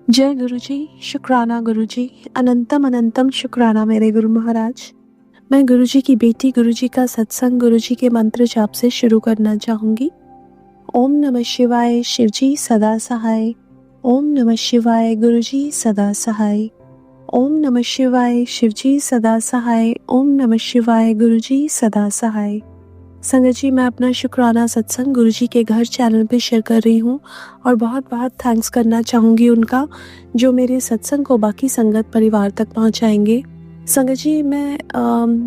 जय गुरु जी, शुक्राना गुरु जी, अनंतम अनंतम शुक्राना मेरे गुरु महाराज। मैं गुरु जी की बेटी गुरु जी का सत्संग गुरु जी के मंत्र जाप से शुरू करना चाहूंगी। ओम नमः शिवाय, शिव जी सदा सहाय। ओम नमः शिवाय, गुरु जी सदा सहाय। ओम नमः शिवाय, शिव जी सदा सहाय। ओम नमः शिवाय, गुरु जी सदा सहाय। संगत जी, मैं अपना शुक्राना सत्संग गुरु जी के घर चैनल पे शेयर कर रही हूँ और बहुत बहुत थैंक्स करना चाहूँगी उनका, जो मेरे सत्संग को बाकी संगत परिवार तक पहुँचाएंगे। संगत जी, मैं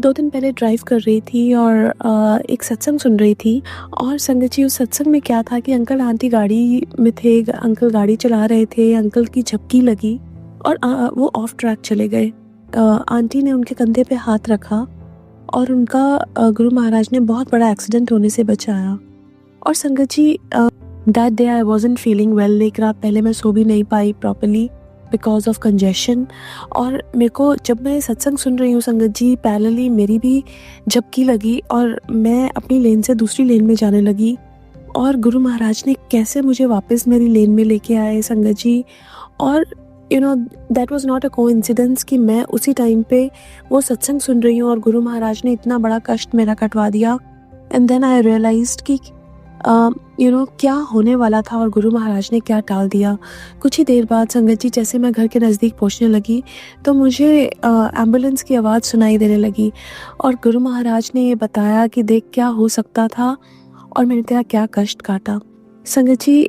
2 दिन पहले ड्राइव कर रही थी और एक सत्संग सुन रही थी। और संगत जी, उस सत्संग में क्या था कि अंकल आंटी गाड़ी में थे, अंकल गाड़ी चला रहे थे, अंकल की झपकी लगी और वो ऑफ ट्रैक चले गए। आंटी ने उनके कंधे पे हाथ रखा और उनका गुरु महाराज ने बहुत बड़ा एक्सीडेंट होने से बचाया। और Sangat ji, that day I wasn't feeling well. एक रात पहले मैं सो भी नहीं पाई प्रॉपरली बिकॉज ऑफ कंजेशन। और मेरे को, जब मैं सत्संग सुन रही हूँ संगत जी, पैरेलली मेरी भी झपकी लगी और मैं अपनी लेन से दूसरी लेन में जाने लगी। और गुरु महाराज ने कैसे मुझे वापस मेरी लेन में लेके आए संगत जी। और that was not a coincidence कि मैं उसी टाइम पे वो सत्संग सुन रही हूँ और गुरु महाराज ने इतना बड़ा कष्ट मेरा कटवा दिया। एंड देन आई रियलाइज्ड कि क्या होने वाला था और गुरु महाराज ने क्या टाल दिया। कुछ ही देर बाद संगत जी, जैसे मैं घर के नज़दीक पहुँचने लगी तो मुझे एम्बुलेंस की आवाज़ सुनाई देने लगी और गुरु महाराज ने ये बताया कि देख क्या हो सकता था और मैंने तेरा क्या कष्ट काटा। संगत जी,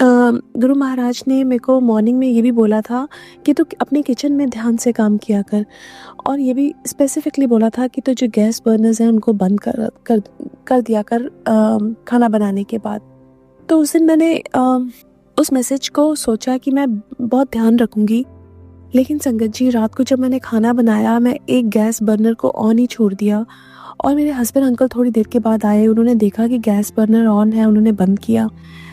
गुरु महाराज ने मेरे को मॉर्निंग में ये भी बोला था कि तू अपने किचन में ध्यान से काम किया कर, और ये भी स्पेसिफिकली बोला था कि तो जो गैस बर्नर्स हैं उनको बंद कर दिया कर खाना बनाने के बाद। तो उस दिन मैंने उस मैसेज को सोचा कि मैं बहुत ध्यान रखूँगी। लेकिन संगत जी, रात को जब मैंने खाना बनाया, मैं एक गैस बर्नर को ऑन ही छोड़ दिया और मेरे हस्बैंड अंकल थोड़ी देर के बाद आए। उन्होंने देखा कि गैस बर्नर ऑन है, उन्होंने बंद किया।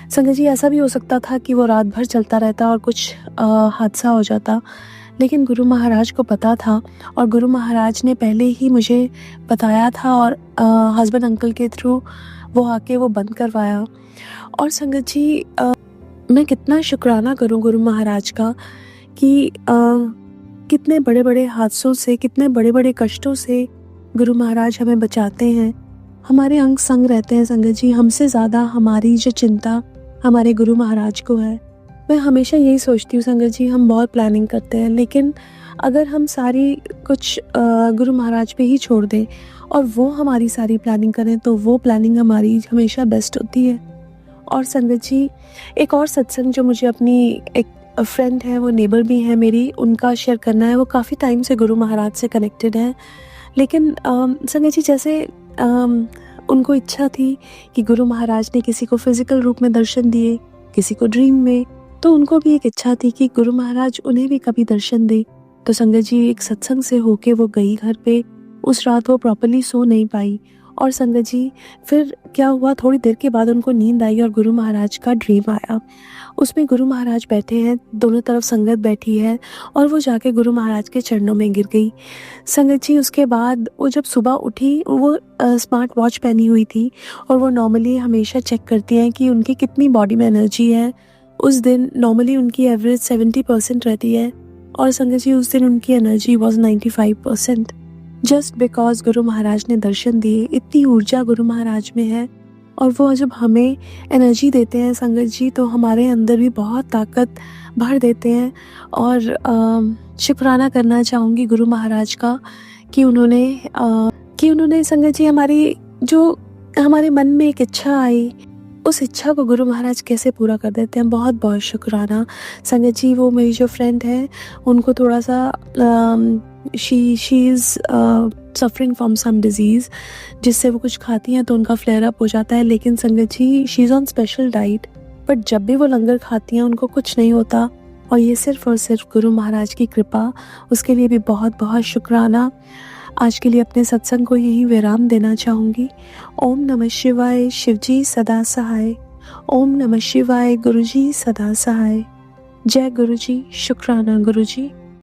संगत जी, ऐसा भी हो सकता था कि वो रात भर चलता रहता और कुछ हादसा हो जाता, लेकिन गुरु महाराज को पता था और गुरु महाराज ने पहले ही मुझे बताया था और हस्बैंड अंकल के थ्रू वो आके वो बंद करवाया। और संगत जी, मैं कितना शुक्राना करूं गुरु महाराज का कि कितने बड़े बड़े हादसों से, कितने बड़े बड़े कष्टों से गुरु महाराज हमें बचाते हैं, हमारे अंग संग रहते हैं। संगत जी, हमसे ज़्यादा हमारी जो चिंता हमारे गुरु महाराज को है। मैं हमेशा यही सोचती हूँ संगत जी, हम बहुत प्लानिंग करते हैं, लेकिन अगर हम सारी कुछ गुरु महाराज पे ही छोड़ दें और वो हमारी सारी प्लानिंग करें तो वो प्लानिंग हमारी हमेशा बेस्ट होती है। और संगत जी, एक और सत्संग जो मुझे अपनी एक फ्रेंड है, वो नेबर भी है मेरी, उनका शेयर करना है। वो काफ़ी टाइम से गुरु महाराज से कनेक्टेड है, लेकिन संगत जी, जैसे उनको इच्छा थी कि गुरु महाराज ने किसी को फिजिकल रूप में दर्शन दिए, किसी को ड्रीम में, तो उनको भी एक इच्छा थी कि गुरु महाराज उन्हें भी कभी दर्शन दे। तो संगत जी, एक सत्संग से होके वो गई घर पे। उस रात वो प्रॉपरली सो नहीं पाई और संगत जी, फिर क्या हुआ, थोड़ी देर के बाद उनको नींद आई और गुरु महाराज का ड्रीम आया। उसमें गुरु महाराज बैठे हैं, दोनों तरफ संगत बैठी है और वो जाके गुरु महाराज के चरणों में गिर गई। संगत जी, उसके बाद वो जब सुबह उठी, वो स्मार्ट वॉच पहनी हुई थी और वो नॉर्मली हमेशा चेक करती हैं कि उनकी कितनी बॉडी में एनर्जी है। उस दिन नॉर्मली उनकी एवरेज 70% रहती है और संगत जी, उस दिन उनकी energy was 95%, just because Guru Maharaj ने दर्शन दिए। इतनी ऊर्जा गुरु महाराज में है और वो जब हमें एनर्जी देते हैं संगत जी, तो हमारे अंदर भी बहुत ताकत भर देते हैं। और शुक्राना करना चाहूँगी गुरु महाराज का कि उन्होंने संगत जी, हमारे मन में एक इच्छा आई, उस इच्छा को गुरु महाराज कैसे पूरा कर देते हैं। बहुत बहुत शुक्राना संगत जी। वो मेरी जो फ्रेंड है, उनको थोड़ा सा she is suffering from some disease, जिससे वो कुछ खाती हैं तो उनका फ्लेयर अप हो जाता है। लेकिन Sangat ji, she is on special diet, but जब भी वो लंगर खाती हैं उनको कुछ नहीं होता, और ये सिर्फ और सिर्फ गुरु महाराज की कृपा। उसके लिए भी बहुत बहुत शुक्राना। आज के लिए अपने सत्संग को यही विराम देना चाहूँगी। ओम नमः शिवाय, शिव जी सदा सहाय। ओम नमः शिवाय, गुरु जी सदा सहाय। जय गुरु जी, शुक्राना गुरु जी।